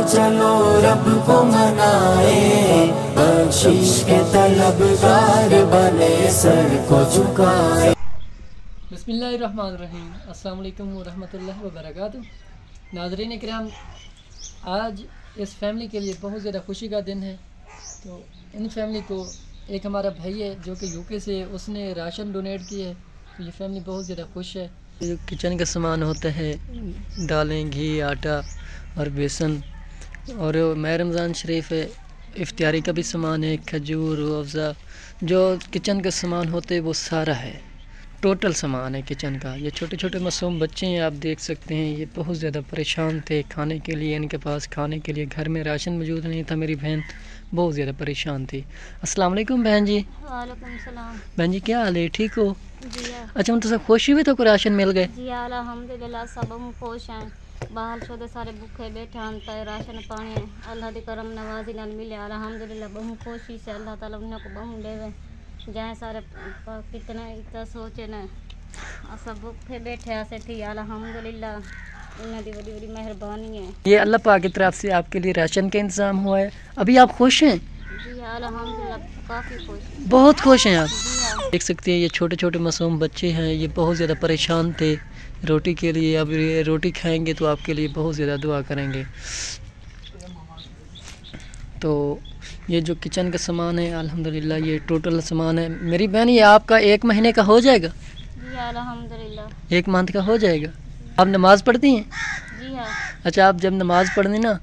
चलो रब को मनाए, बख्शिश के तलबगार बने सर को झुकाए। बिस्मिल्लाहिर्रहमानिर्रहीम। अस्सलाम वालेकुम वरहमतुल्लाहि वबरकातुहू। नाज़रीन इकराम, आज इस फैमिली के लिए बहुत ज़्यादा खुशी का दिन है। तो इन फैमिली को एक हमारा भाई है जो कि यूके से, उसने राशन डोनेट किया है। तो ये फैमिली बहुत ज़्यादा खुश है। जो किचन का सामान होता है, दालें, घी, आटा और बेसन, और माह रमज़ान शरीफ है, इफ्तियारी का भी सामान है, खजूर, रूह अफ़ज़ा, जो किचन का सामान होते है वो सारा है, टोटल सामान है किचन का। ये छोटे छोटे मासूम बच्चे हैं, आप देख सकते हैं, ये बहुत ज़्यादा परेशान थे खाने के लिए। इनके पास खाने के लिए घर में राशन मौजूद नहीं था। मेरी बहन बहुत ज़्यादा परेशान थी। अस्सलाम वालेकुम बहन जी। वालेकुम सलाम। बहन जी क्या हाल है, ठीक हो? जी अच्छा, हम तो सब खुश हुए तो को राशन मिल गए? जी अल्हम्दुलिल्लाह, सब हम खुश हैं। बाहर शोदे सारे भूखे बैठे हैं, तो राशन पानी अल्लाह दी करम नवाजी नाल मिले। अल्हम्दुलिल्लाह बहु खुशी से अल्लाह ताला उन्हें को बहु देवे। जाए सारे कितना इतना सोचे न सब भूखे बैठे ऐसे थी। अल्हम्दुलिल्लाह उन्हें दी बड़ी बड़ी मेहरबानी है। ये अल्लाह पाक की तरफ से आपके लिए राशन का इंतज़ाम हुआ है। अभी आप खुश हैं? जी अल्हम्दुलिल्लाह काफ़ी खुश, बहुत खुश हैं आप। जी हाँ। देख सकते हैं ये छोटे छोटे मासूम बच्चे हैं, ये बहुत ज़्यादा परेशान थे रोटी के लिए। अब ये रोटी खाएंगे तो आपके लिए बहुत ज़्यादा दुआ करेंगे। तो ये जो किचन का सामान है, अल्हम्दुलिल्लाह ये टोटल सामान है। मेरी बहन, ये आपका 1 महीने का हो जाएगा? जी अल्हम्दुलिल्लाह 1 मंथ का हो जाएगा। आप नमाज़ पढ़ती हैं? जी हाँ। अच्छा, आप जब नमाज़ पढ़नी ना,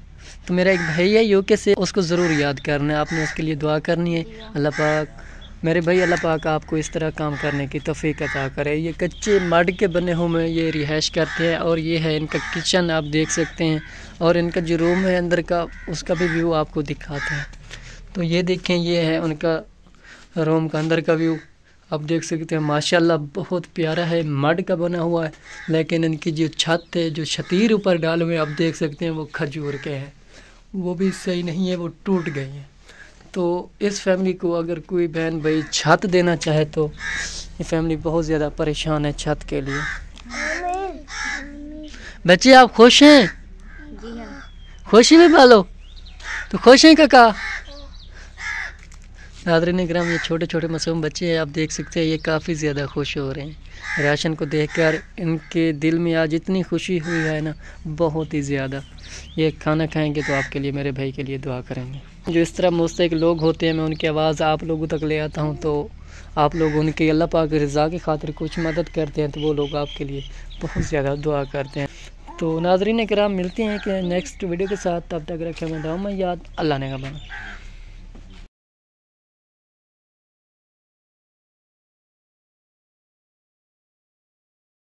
तो मेरा एक भाई है यूके से, उसको ज़रूर याद करना है, आपने उसके लिए दुआ करनी है। अल्लाह पाक, मेरे भाई, अल्लाह पाक आपको इस तरह काम करने की तौफीक अता करे। ये कच्चे मड के बने हुए ये रिहाइश करते हैं, और ये है इनका किचन, आप देख सकते हैं। और इनका जो रूम है अंदर का, उसका भी व्यू आपको दिखाते हैं। तो ये देखें, ये है उनका रूम का अंदर का व्यू, आप देख सकते हैं। माशाल्लाह बहुत प्यारा है, मड का बना हुआ है। लेकिन इनकी जो छत है, जो शतीर ऊपर डाले हुए आप देख सकते हैं, वो खजूर के हैं, वो भी सही नहीं है, वो टूट गई हैं। तो इस फैमिली को अगर कोई बहन भाई छत देना चाहे तो ये फैमिली बहुत ज़्यादा परेशान है छत के लिए। बच्चे आप खुश हैं? जी हाँ। खुशी में पालो तो खुश हैं काका। नाज़रीन किराम, ये छोटे छोटे मासूम बच्चे हैं, आप देख सकते हैं, ये काफ़ी ज़्यादा खुश हो रहे हैं राशन को देखकर। इनके दिल में आज इतनी खुशी हुई है ना, बहुत ही ज़्यादा। ये खाना खाएंगे तो आपके लिए, मेरे भाई के लिए दुआ करेंगे। जो इस तरह मुस्तैक लोग होते हैं, मैं उनकी आवाज़ आप लोगों तक ले आता हूँ, तो आप लोग उनकी अल्लाह पाक की रज़ा की खातिर कुछ मदद करते हैं, तो वो लोग आपके लिए बहुत ज़्यादा दुआ करते हैं। तो नाज़रीन किराम, मिलते हैं कि नेक्स्ट वीडियो के साथ। तब तक रखें मैं दुआ में याद। अल्लाह ने कहा।